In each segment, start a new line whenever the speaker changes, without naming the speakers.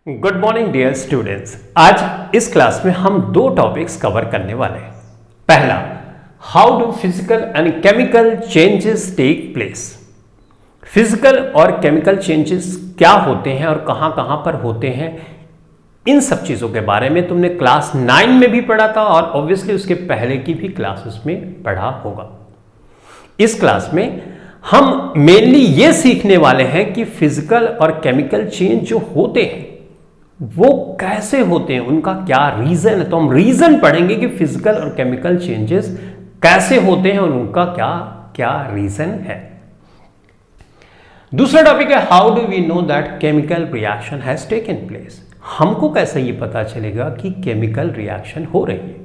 Good morning dear students. आज इस class में हम दो टॉपिक्स कवर करने वाले हैं। पहला, how do physical and chemical changes take place. Physical और केमिकल चेंजेस क्या होते हैं और कहां कहां पर होते हैं, इन सब चीजों के बारे में तुमने क्लास 9 में भी पढ़ा था और ऑब्वियसली उसके पहले की भी क्लासेस में पढ़ा होगा। इस क्लास में हम मेनली ये सीखने वाले हैं कि फिजिकल और केमिकल चेंज जो होते हैं वो कैसे होते हैं, उनका क्या रीजन है। तो हम रीजन पढ़ेंगे कि फिजिकल और केमिकल चेंजेस कैसे होते हैं और उनका क्या क्या रीजन है। दूसरा टॉपिक है how do we know that chemical reaction has taken place. हमको कैसे ये पता चलेगा कि केमिकल रिएक्शन हो रही है।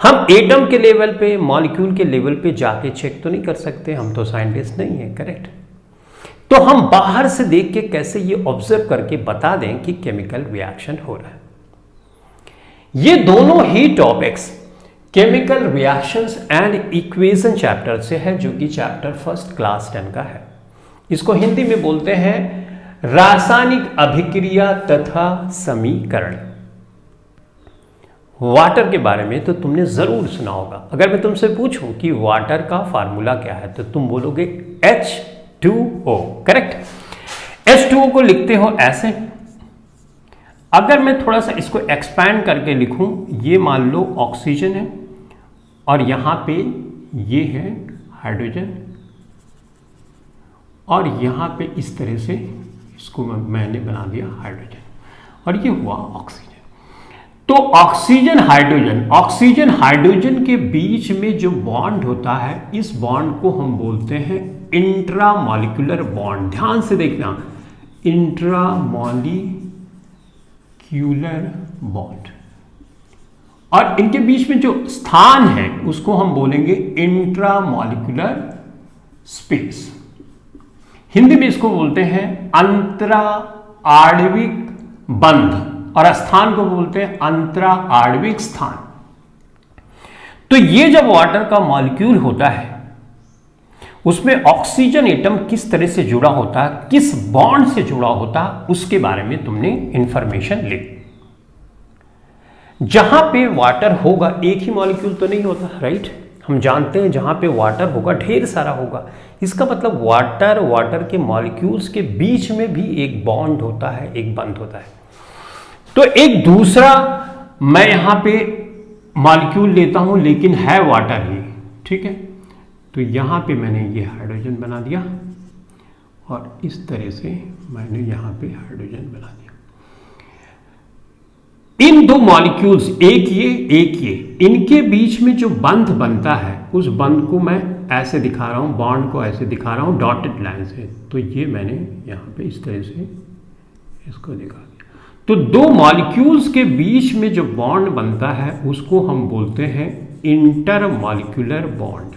हम एटम के लेवल पे, मॉलिक्यूल के लेवल पे जाके चेक तो नहीं कर सकते, हम तो साइंटिस्ट नहीं है, करेक्ट। तो हम बाहर से देख के कैसे ये ऑब्जर्व करके बता दें कि केमिकल रिएक्शन हो रहा है। ये दोनों ही topics chemical reactions and equation chapter से है, जो कि चैप्टर फर्स्ट क्लास 10 का है। इसको हिंदी में बोलते हैं रासायनिक अभिक्रिया तथा समीकरण। वाटर के बारे में तो तुमने जरूर सुना होगा। अगर मैं तुमसे पूछूं कि वाटर का फार्मूला क्या है तो तुम बोलोगे H2O, करेक्ट। H2O को लिखते हो ऐसे। अगर मैं थोड़ा सा इसको एक्सपैंड करके लिखूं, ये मान लो ऑक्सीजन है और यहां पे ये है हाइड्रोजन और यहां पे इस तरह से इसको मैंने बना दिया हाइड्रोजन और ये हुआ ऑक्सीजन। तो ऑक्सीजन हाइड्रोजन के बीच में जो बॉन्ड होता है, इस बॉन्ड को हम बोलते हैं इंट्रामॉलिक्यूलर बॉन्ड। ध्यान से देखना, इंट्रामॉलिक्यूलर बॉन्ड। और इनके बीच में जो स्थान है उसको हम बोलेंगे इंट्रामॉलिक्यूलर स्पेस। हिंदी में इसको बोलते हैं अंतरा आणविक बंध और स्थान को बोलते हैं अंतरा आणविक स्थान। तो ये जब वाटर का मॉलिक्यूल होता है उसमें ऑक्सीजन एटम किस तरह से जुड़ा होता है, किस बॉन्ड से जुड़ा होता है, उसके बारे में तुमने इंफॉर्मेशन ली। जहां पे वाटर होगा एक ही मॉलिक्यूल तो नहीं होता, राइट। हम जानते हैं जहां पे वाटर होगा ढेर सारा होगा। इसका मतलब वाटर के मॉलिक्यूल्स के बीच में भी एक बॉन्ड होता है, एक बंध होता है। तो एक दूसरा मैं यहां पे मॉलिक्यूल लेता हूं लेकिन है वाटर ही, ठीक है। तो यहां पे मैंने ये हाइड्रोजन बना दिया और इस तरह से मैंने यहां पे हाइड्रोजन बना दिया। इन दो मॉलिक्यूल्स, एक ये, इनके बीच में जो बंध बनता है उस बंध को मैं ऐसे दिखा रहा हूं, बॉन्ड को ऐसे दिखा रहा हूं डॉटेड लाइन से। तो ये मैंने यहां पे इस तरह से इसको दिखा दिया। तो दो मॉलिक्यूल्स के बीच में जो बॉन्ड बनता है उसको हम बोलते हैं इंटरमॉलिक्यूलर बॉन्ड।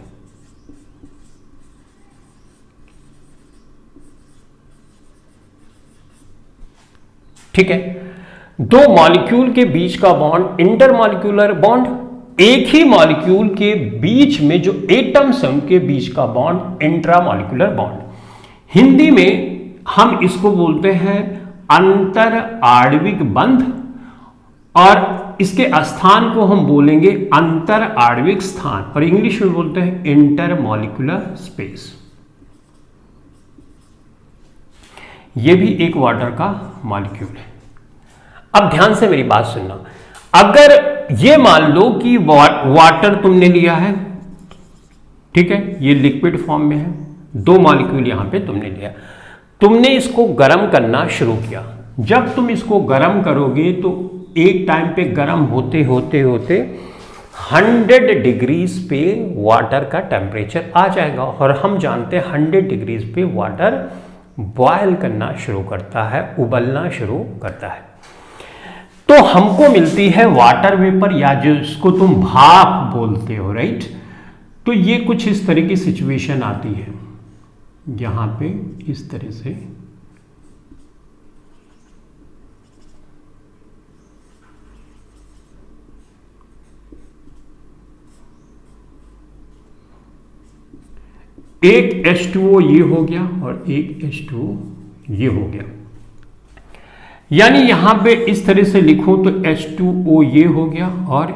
ठीक है, दो मॉलिक्यूल के बीच का बॉन्ड इंटरमॉलिक्यूलर बॉन्ड। एक ही मॉलिक्यूल के बीच में जो एटम्स हैं उनके बीच का बॉन्ड इंट्रामॉलिक्यूलर बॉन्ड। हिंदी में हम इसको बोलते हैं अंतर आणविक बंध और इसके स्थान को हम बोलेंगे अंतर आणविक स्थान और इंग्लिश में बोलते हैं इंटरमॉलिक्यूलर स्पेस। यह भी एक वाटर का मॉलिक्यूल है। अब ध्यान से मेरी बात सुनना। अगर ये मान लो कि वाटर तुमने लिया है, ठीक है, ये लिक्विड फॉर्म में है, दो मॉलिक्यूल यहां पे तुमने लिया, तुमने इसको गर्म करना शुरू किया। जब तुम इसको गर्म करोगे तो एक टाइम पे गर्म होते होते होते 100 डिग्रीज पे वाटर का टेम्परेचर आ जाएगा और हम जानते हैं 100 डिग्रीज पे वाटर बॉयल करना शुरू करता है, उबलना शुरू करता है। तो हमको मिलती है वाटर वेपर या जिसको तुम भाप बोलते हो, राइट। तो ये कुछ इस तरह की सिचुएशन आती है, यहां पे इस तरह से एक H2O ये हो गया और एक H2O ये हो गया। यानी यहां पे इस तरह से लिखूं तो H2O ये हो गया और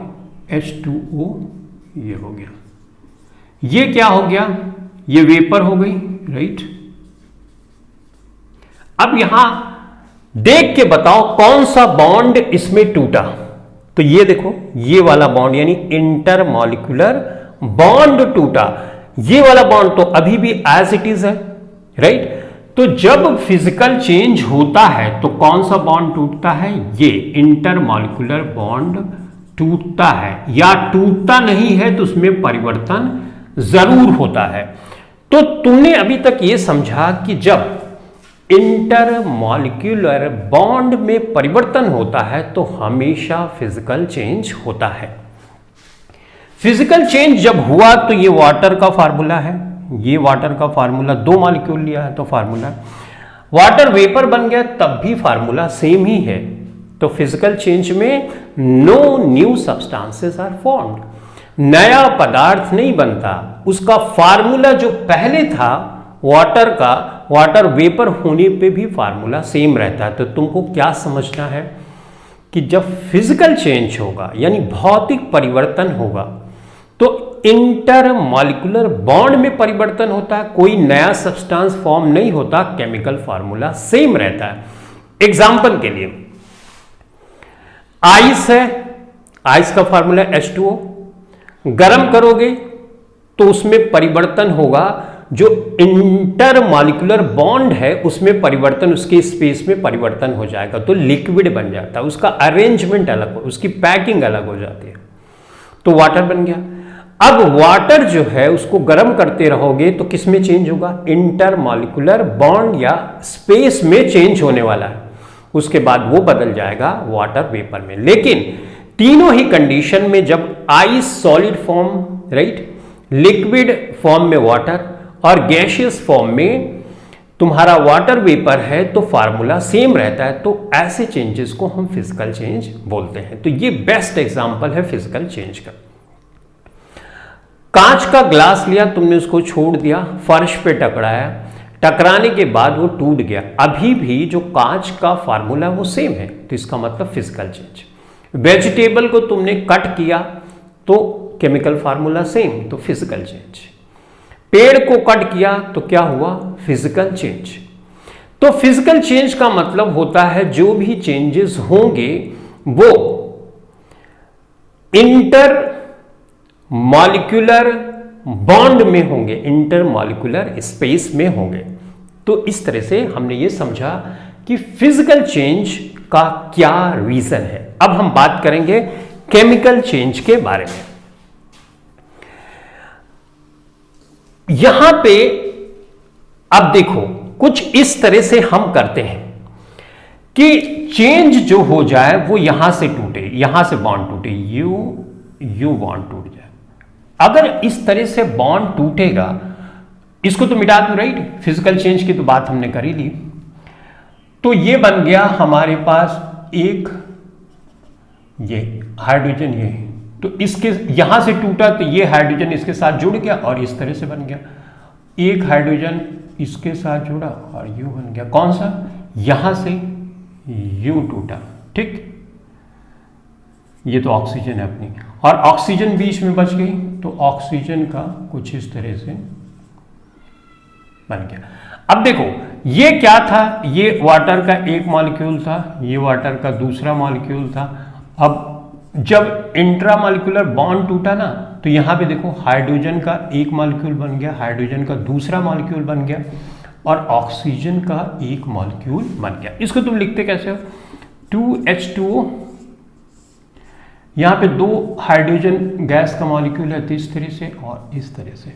H2O ये हो गया। ये क्या हो गया? ये वेपर हो गई, राइट। अब यहां देख के बताओ कौन सा बॉन्ड इसमें टूटा। तो ये देखो, ये वाला बॉन्ड यानी इंटरमॉलिक्यूलर बॉन्ड टूटा। ये वाला बॉन्ड तो अभी भी एज इट इज है, राइट। तो जब फिजिकल चेंज होता है तो कौन सा बॉन्ड टूटता है? ये इंटरमॉलिक्यूलर बॉन्ड टूटता है, या टूटता नहीं है तो उसमें परिवर्तन जरूर होता है। तो तुमने अभी तक ये समझा कि जब इंटरमॉलिक्यूलर बॉन्ड में परिवर्तन होता है तो हमेशा फिजिकल चेंज होता है। फिजिकल चेंज जब हुआ तो ये वाटर का फार्मूला है, ये वाटर का फार्मूला, 2 मॉलिक्यूल लिया है तो फार्मूला, वाटर वेपर बन गया तब भी फार्मूला सेम ही है। तो फिजिकल चेंज में no new substances are formed, नया पदार्थ नहीं बनता, उसका फार्मूला जो पहले था वाटर का, वाटर वेपर होने पे भी फार्मूला सेम रहता है। तो तुमको क्या समझना है कि जब फिजिकल चेंज होगा यानी भौतिक परिवर्तन होगा तो इंटरमॉलिक्यूलर बॉन्ड में परिवर्तन होता है, कोई नया सब्सटेंस फॉर्म नहीं होता, केमिकल फार्मूला सेम रहता है। एग्जांपल के लिए आइस है, आइस का फार्मूला H2O, गर्म करोगे तो उसमें परिवर्तन होगा, जो इंटरमॉलिक्यूलर बॉन्ड है उसमें परिवर्तन, उसके स्पेस में परिवर्तन हो जाएगा तो लिक्विड बन जाता है, उसका अरेंजमेंट अलग हो, उसकी पैकिंग अलग हो जाती है, तो वाटर बन गया। अब वाटर जो है उसको गर्म करते रहोगे तो किस में चेंज होगा? इंटरमॉलिक्यूलर बॉन्ड या स्पेस में चेंज होने वाला है, उसके बाद वो बदल जाएगा वाटर वेपर में। लेकिन तीनों ही कंडीशन में जब ice solid form, right, liquid form में वाटर और गैसियस फॉर्म में तुम्हारा वाटर वेपर है तो फार्मूला सेम रहता है। तो ऐसे चेंजेस को हम फिजिकल चेंज बोलते हैं। तो ये बेस्ट एग्जांपल है फिजिकल चेंज का। कांच का ग्लास लिया तुमने, उसको छोड़ दिया, फर्श पे टकराया, टकराने के बाद वो टूट गया, अभी भी जो कांच का फार्मूला वो सेम है, तो इसका मतलब फिजिकल चेंज। वेजिटेबल को तुमने कट किया तो केमिकल फार्मूला सेम, तो फिजिकल चेंज। पेड़ को कट किया तो क्या हुआ? Physical change. तो फिजिकल चेंज का मतलब होता है जो भी चेंजेस होंगे वो इंटर मॉलिक्यूलर बॉन्ड में होंगे, इंटरमॉलिक्यूलर स्पेस में होंगे। तो इस तरह से हमने ये समझा कि फिजिकल चेंज का क्या रीजन है। अब हम बात करेंगे केमिकल चेंज के बारे में। यहां पे अब देखो कुछ इस तरह से हम करते हैं कि चेंज जो हो जाए वो यहां से टूटे, यहां से बॉन्ड टूटे, यू बॉन्ड टूट जाए। अगर इस तरह से बॉन्ड टूटेगा, इसको तो मिटा दो, राइट, फिजिकल चेंज की तो बात हमने कर ही ली। तो ये बन गया हमारे पास एक, ये हाइड्रोजन, ये तो इसके यहां से टूटा तो ये हाइड्रोजन इसके साथ जुड़ गया और इस तरह से बन गया। एक हाइड्रोजन इसके साथ जुड़ा और यू बन गया। कौन सा? यहां से यू टूटा, ठीक। ये तो ऑक्सीजन है अपनी, और ऑक्सीजन बीच में बच गई तो ऑक्सीजन का कुछ इस तरह से बन गया। अब देखो ये क्या था? ये वाटर का एक मॉलिक्यूल था, ये वाटर का दूसरा मॉलिक्यूल था। अब जब इंट्रामॉलिक्यूलर बॉन्ड टूटा ना तो यहां पे देखो हाइड्रोजन का एक मॉलिक्यूल बन गया, हाइड्रोजन का दूसरा मॉलिक्यूल बन गया और ऑक्सीजन का एक मॉलिक्यूल बन गया। इसको तुम लिखते कैसे हो? 2H2O, यहां पे 2 हाइड्रोजन गैस का मॉलिक्यूल है तो इस तरह से और इस तरह से।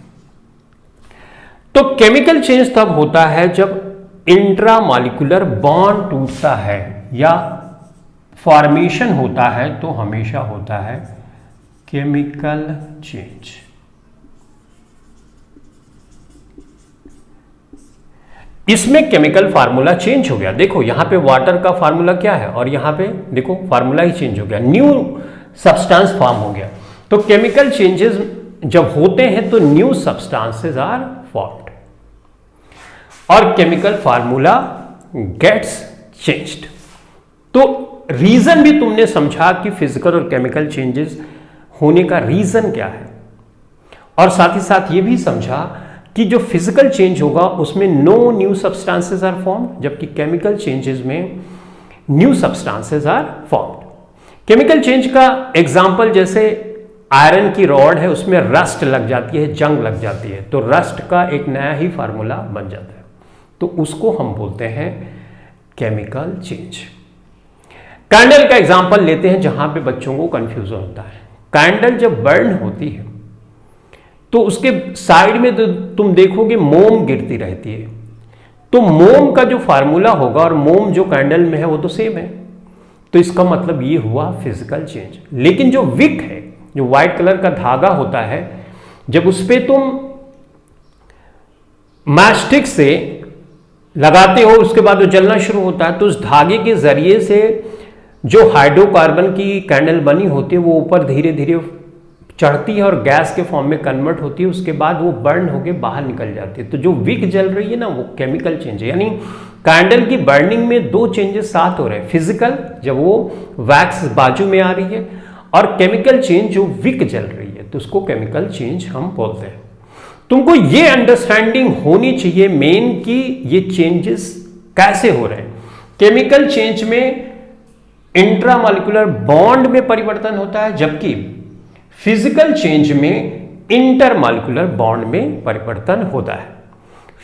तो केमिकल चेंज तब होता है जब इंट्रामॉलिक्यूलर बॉन्ड टूटता है या फॉर्मेशन होता है, तो हमेशा होता है केमिकल चेंज। इसमें केमिकल फार्मूला चेंज हो गया। देखो यहां पे वाटर का फार्मूला क्या है और यहां पे देखो फार्मूला ही चेंज हो गया, न्यू सब्सटेंस फॉर्म हो गया। तो केमिकल चेंजेस जब होते हैं तो न्यू सब्सटेंसेस आर फॉर्म्ड और केमिकल फार्मूला गेट्स चेंज्ड। तो रीजन भी तुमने समझा कि फिजिकल और केमिकल चेंजेस होने का रीजन क्या है, और साथ ही साथ ये भी समझा कि जो फिजिकल चेंज होगा उसमें no new substances are formed, जबकि केमिकल चेंजेस में new substances are formed. Chemical change का एग्जांपल जैसे आयरन की रॉड है, उसमें रस्ट लग जाती है, जंग लग जाती है, तो रस्ट का एक नया ही फार्मूला बन जाता है, तो उसको हम बोलते हैं केमिकल चेंज। कैंडल का एग्जांपल लेते हैं जहां पे बच्चों को कंफ्यूजन होता है। कैंडल जब बर्न होती है तो उसके साइड में तो तुम देखोगे मोम गिरती रहती है, तो मोम का जो फार्मूला होगा और मोम जो कैंडल में है वो तो सेम है, तो इसका मतलब ये हुआ फिजिकल चेंज। लेकिन जो विक है, जो व्हाइट कलर का धागा होता है, जब उस पर तुम मैचस्टिक से लगाते हो उसके बाद वो जलना शुरू होता है, तो उस धागे के जरिए से जो हाइड्रोकार्बन की कैंडल बनी होती है वो ऊपर धीरे धीरे चढ़ती है और गैस के फॉर्म में कन्वर्ट होती है, उसके बाद वो बर्न होकर बाहर निकल जाती है। तो जो विक जल रही है ना वो केमिकल चेंज है, यानी कैंडल की बर्निंग में दो चेंजेस साथ हो रहे हैं, फिजिकल जब वो वैक्स बाजू में आ रही है, और केमिकल चेंज जो विक जल रही है, तो उसको केमिकल चेंज हम बोलते हैं। तुमको ये अंडरस्टैंडिंग होनी चाहिए मेन कि ये चेंजेस कैसे हो रहे हैं। केमिकल चेंज में इंट्रामॉलिक्यूलर बॉन्ड में परिवर्तन होता है, जबकि फिजिकल चेंज में इंटरमॉलिक्यूलर बॉन्ड में परिवर्तन होता है।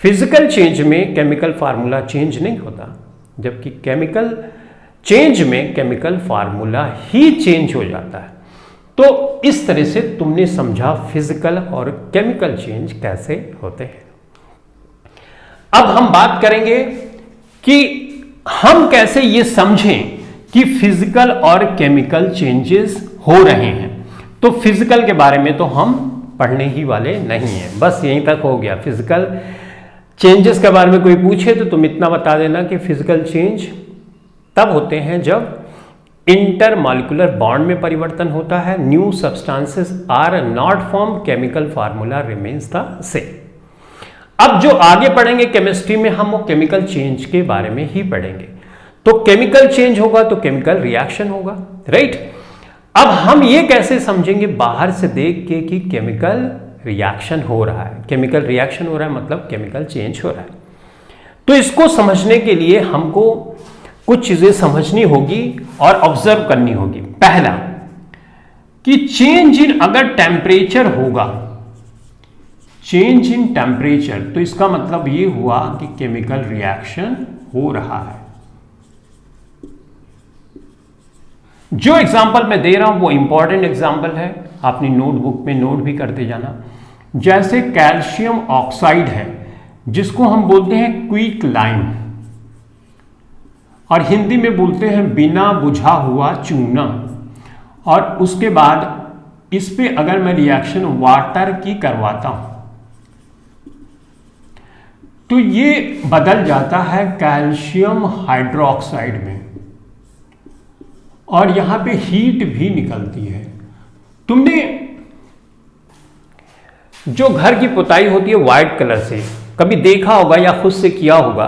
फिजिकल चेंज में केमिकल फार्मूला चेंज नहीं होता, जबकि केमिकल चेंज में केमिकल फार्मूला ही चेंज हो जाता है। तो इस तरह से तुमने समझा फिजिकल और केमिकल चेंज कैसे होते हैं। अब हम बात करेंगे कि हम कैसे ये समझें कि फिजिकल और केमिकल चेंजेस हो रहे हैं। तो फिजिकल के बारे में तो हम पढ़ने ही वाले नहीं हैं, बस यहीं तक हो गया। फिजिकल चेंजेस के बारे में कोई पूछे तो तुम इतना बता देना कि फिजिकल चेंज तब होते हैं जब इंटरमॉलिक्यूलर बॉन्ड में परिवर्तन होता है, new substances are not form, chemical formula remains the same. अब जो आगे पढ़ेंगे केमिस्ट्री में हम वो केमिकल चेंज के बारे में ही पढ़ेंगे। तो केमिकल चेंज होगा तो केमिकल रिएक्शन होगा, राइट। अब हम ये कैसे समझेंगे बाहर से देख के कि केमिकल रिएक्शन हो रहा है। केमिकल रिएक्शन हो रहा है मतलब केमिकल चेंज हो रहा है। तो इसको समझने के लिए हमको कुछ चीजें समझनी होगी और ऑब्जर्व करनी होगी। पहला कि चेंज इन अगर टेम्परेचर होगा, चेंज इन टेम्परेचर, तो इसका मतलब ये हुआ कि केमिकल रिएक्शन हो रहा है। जो एग्जाम्पल मैं दे रहा हूं वो इंपॉर्टेंट एग्जाम्पल है, अपनी नोटबुक में नोट भी करते जाना। जैसे कैल्शियम ऑक्साइड है जिसको हम बोलते हैं क्विक लाइम, और हिंदी में बोलते हैं बिना बुझा हुआ चूना, और उसके बाद इस पे अगर मैं रिएक्शन वाटर की करवाता हूं तो ये बदल जाता है कैल्शियम हाइड्रोक्साइड में, और यहां पे हीट भी निकलती है। तुमने जो घर की पुताई होती है व्हाइट कलर से कभी देखा होगा या खुद से किया होगा,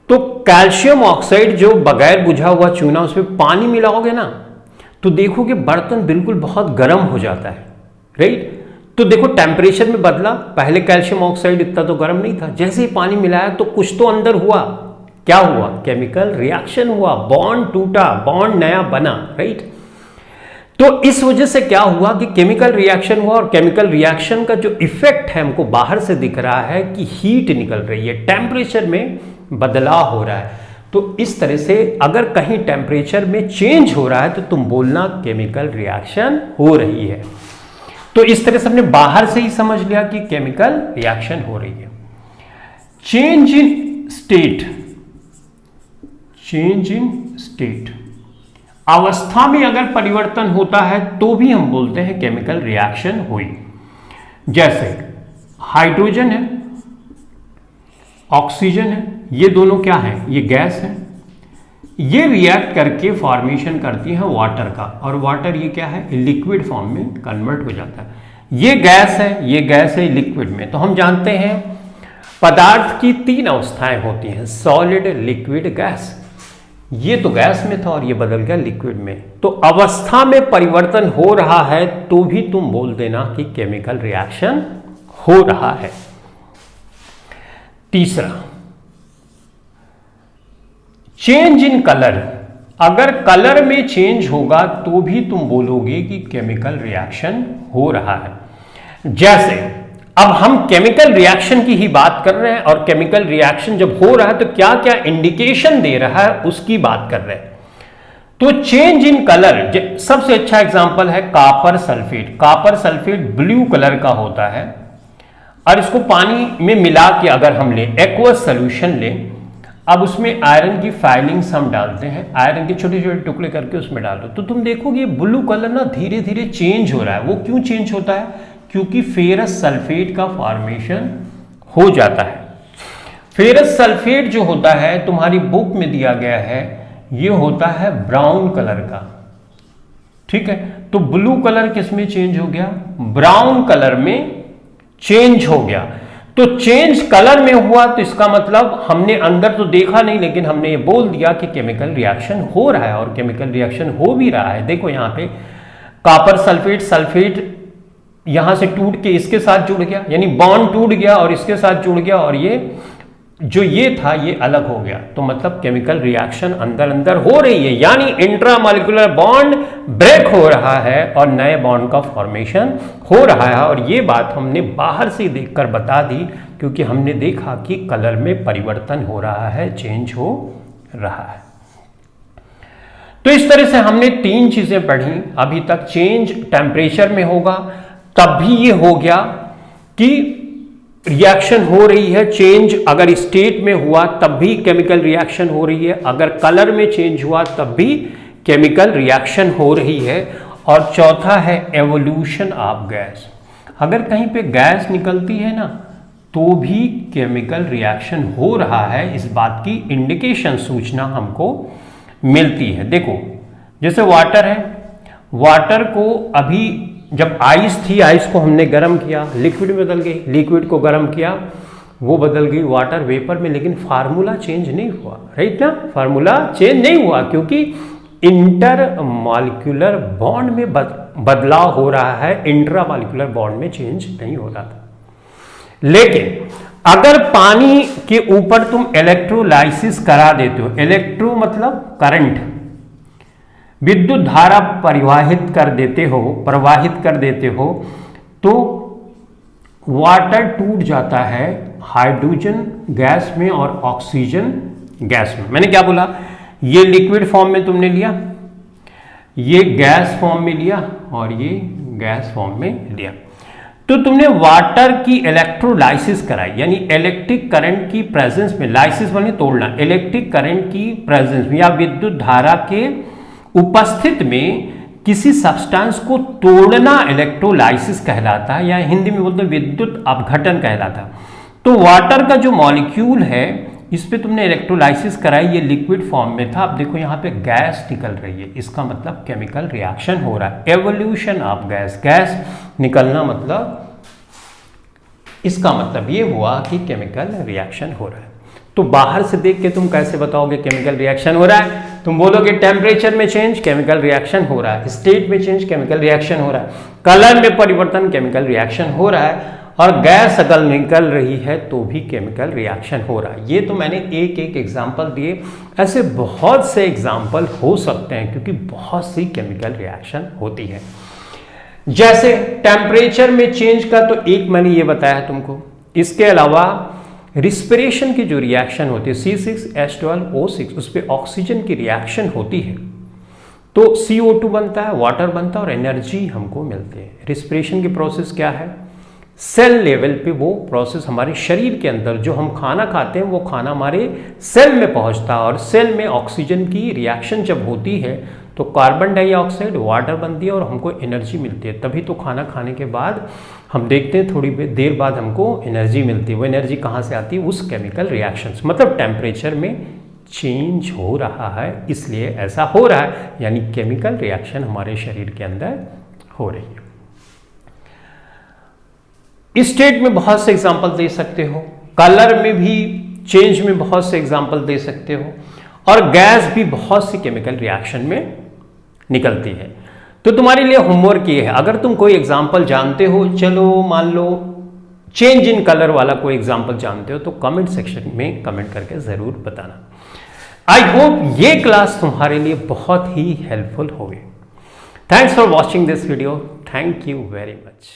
तो कैल्शियम ऑक्साइड जो बगैर बुझा हुआ चूना उसमें पानी मिलाओगे ना तो देखोगे बर्तन बिल्कुल बहुत गर्म हो जाता है, राइट। तो देखो टेम्परेचर में बदला, पहले कैल्शियम ऑक्साइड इतना तो गर्म नहीं था, जैसे ही पानी मिलाया तो कुछ तो अंदर हुआ, क्या हुआ? केमिकल रिएक्शन हुआ, बॉन्ड टूटा, बॉन्ड नया बना, राइट। तो इस वजह से क्या हुआ कि केमिकल रिएक्शन हुआ, और केमिकल रिएक्शन का जो इफेक्ट है हमको बाहर से दिख रहा है कि हीट निकल रही है, टेम्परेचर में बदलाव हो रहा है। तो इस तरह से अगर कहीं टेम्परेचर में चेंज हो रहा है तो तुम बोलना केमिकल रिएक्शन हो रही है। तो इस तरह से हमने बाहर से ही समझ लिया कि केमिकल रिएक्शन हो रही है। Change in state, change in state, अवस्था में अगर परिवर्तन होता है तो भी हम बोलते हैं केमिकल रिएक्शन हुई। जैसे हाइड्रोजन है, ऑक्सीजन है, ये दोनों क्या है? ये गैस है, ये रिएक्ट करके फॉर्मेशन करती है वाटर का, और वाटर ये क्या है? लिक्विड फॉर्म में कन्वर्ट हो जाता है। ये गैस है, ये गैस है लिक्विड में। तो हम जानते हैं पदार्थ की तीन अवस्थाएं होती हैं, सॉलिड, लिक्विड, गैस। ये तो गैस में था और ये बदल गया लिक्विड में। तो अवस्था में परिवर्तन हो रहा है तो भी तुम बोल देना कि केमिकल रिएक्शन हो रहा है। तीसरा, चेंज इन कलर। अगर कलर में चेंज होगा तो भी तुम बोलोगे कि केमिकल रिएक्शन हो रहा है। जैसे अब हम केमिकल रिएक्शन की ही बात कर रहे हैं और केमिकल रिएक्शन जब हो रहा है तो क्या क्या इंडिकेशन दे रहा है उसकी बात कर रहे हैं। तो चेंज इन कलर, सबसे अच्छा एग्जांपल है copper sulphate. Copper sulphate blue colour का होता है और इसको पानी में मिला के अगर हम लें, एक्वस सोल्यूशन लें, अब उसमें आयरन की फाइलिंग्स हम डालते हैं, आयरन के छोटे छोटे टुकड़े करके उसमें डाल दो, तो तुम देखोगे ब्लू कलर ना धीरे धीरे चेंज हो रहा है। वो क्यों चेंज होता है? क्योंकि फेरस सल्फेट का फॉर्मेशन हो जाता है। फेरस सल्फेट जो होता है तुम्हारी बुक में दिया गया है, ये होता है ब्राउन कलर का, ठीक है। तो ब्लू कलर किस में चेंज हो गया? ब्राउन कलर में चेंज हो गया। तो चेंज कलर में हुआ तो इसका मतलब हमने अंदर तो देखा नहीं, लेकिन हमने ये बोल दिया कि केमिकल रिएक्शन हो रहा है और केमिकल रिएक्शन हो भी रहा है। देखो यहां पे कॉपर सल्फेट, सल्फेट यहां से टूट के इसके साथ जुड़ गया, यानी बॉन्ड टूट गया और इसके साथ जुड़ गया, और ये जो ये था ये अलग हो गया। तो मतलब केमिकल रिएक्शन अंदर अंदर हो रही है, यानी इंट्रामॉलिक्यूलर बॉन्ड ब्रेक हो रहा है और नए बॉन्ड का फॉर्मेशन हो रहा है। और ये बात हमने बाहर से देखकर बता दी, क्योंकि हमने देखा कि कलर में परिवर्तन हो रहा है, चेंज हो रहा है। तो इस तरह से हमने 3 चीजें पढ़ी अभी तक। चेंज टेम्परेचर में होगा तब भी ये हो गया कि रिएक्शन हो रही है। चेंज अगर स्टेट में हुआ तब भी केमिकल रिएक्शन हो रही है। अगर कलर में चेंज हुआ तब भी केमिकल रिएक्शन हो रही है। और चौथा है एवोल्यूशन ऑफ गैस। अगर कहीं पे गैस निकलती है ना तो भी केमिकल रिएक्शन हो रहा है, इस बात की इंडिकेशन, सूचना हमको मिलती है। देखो जैसे वाटर है, वाटर को अभी जब आइस थी, आइस को हमने गर्म किया, लिक्विड में बदल गई, लिक्विड को गर्म किया, वो बदल गई वाटर वेपर में, लेकिन फार्मूला चेंज नहीं हुआ, राइट ना? फार्मूला चेंज नहीं हुआ क्योंकि इंटर मॉलिक्यूलर बॉन्ड में बदलाव हो रहा है, इंट्रा मॉलिक्यूलर बॉन्ड में चेंज नहीं हो रहा था। लेकिन अगर पानी के ऊपर तुम इलेक्ट्रोलाइसिस करा देते हो, इलेक्ट्रो मतलब करंट, विद्युत धारा प्रवाहित कर देते हो, तो वाटर टूट जाता है हाइड्रोजन गैस में और ऑक्सीजन गैस में। मैंने क्या बोला? ये लिक्विड फॉर्म में तुमने लिया, ये गैस फॉर्म में लिया और ये गैस फॉर्म में लिया, तो तुमने वाटर की इलेक्ट्रोलाइसिस कराई, यानी इलेक्ट्रिक करंट की प्रेजेंस में, लाइसिस माने तोड़ना, इलेक्ट्रिक करंट की प्रेजेंस में या विद्युत धारा के उपस्थित में किसी सब्सटेंस को तोड़ना इलेक्ट्रोलाइसिस कहलाता है, या हिंदी में बोलते हैं विद्युत अपघटन कहलाता है। तो वाटर का जो मॉलिक्यूल है इस पे तुमने इलेक्ट्रोलाइसिस कराई, ये लिक्विड फॉर्म में था, अब देखो यहाँ पे गैस निकल रही है, इसका मतलब केमिकल रिएक्शन हो रहा है, एवोल्यूशन ऑफ गैस। गैस निकलना मतलब, इसका मतलब ये हुआ कि केमिकल रिएक्शन हो रहा है। तो बाहर से देख के तुम कैसे बताओगे केमिकल रिएक्शन हो रहा है? तुम बोलोगे टेम्परेचर में चेंज, केमिकल रिएक्शन हो रहा है, स्टेट में चेंज, केमिकल रिएक्शन हो रहा है, कलर में परिवर्तन, केमिकल रिएक्शन हो रहा है, और गैस अगर निकल रही है तो भी केमिकल रिएक्शन हो रहा है। ये तो मैंने एक एक एग्जाम्पल दिए, ऐसे बहुत से एग्जाम्पल हो सकते हैं क्योंकि बहुत सी केमिकल रिएक्शन होती है। जैसे टेम्परेचर में चेंज का तो एक मैंने ये बताया तुमको, इसके अलावा रिस्पिरेशन की जो रिएक्शन होती है C6H12O6, उस पर ऑक्सीजन की रिएक्शन होती है तो CO2 बनता है, वाटर बनता है और एनर्जी हमको मिलती है। रिस्पिरेशन की प्रोसेस क्या है? सेल लेवल पे वो प्रोसेस हमारे शरीर के अंदर जो हम खाना खाते हैं वो खाना हमारे सेल में पहुंचता है, और सेल में ऑक्सीजन की रिएक्शन जब होती है तो कार्बन डाइऑक्साइड, वाटर बनती है और हमको एनर्जी मिलती है। तभी तो खाना खाने के बाद हम देखते हैं थोड़ी देर बाद हमको एनर्जी मिलती है। वो एनर्जी कहाँ से आती है? उस केमिकल रिएक्शन से। मतलब टेम्परेचर में चेंज हो रहा है, इसलिए ऐसा हो रहा है, यानी केमिकल रिएक्शन हमारे शरीर के अंदर हो रही है। इस स्टेट में बहुत से एग्जाम्पल दे सकते हो, कलर में भी चेंज में बहुत से एग्जाम्पल दे सकते हो, और गैस भी बहुत सी केमिकल रिएक्शन में निकलती है। तो तुम्हारे लिए होमवर्क ये है, अगर तुम कोई एग्जाम्पल जानते हो, चलो मान लो चेंज इन कलर वाला कोई एग्जाम्पल जानते हो, तो कमेंट सेक्शन में कमेंट करके जरूर बताना। आई होप ये क्लास तुम्हारे लिए बहुत ही हेल्पफुल होगी। Thanks for watching this video. Thank you very much.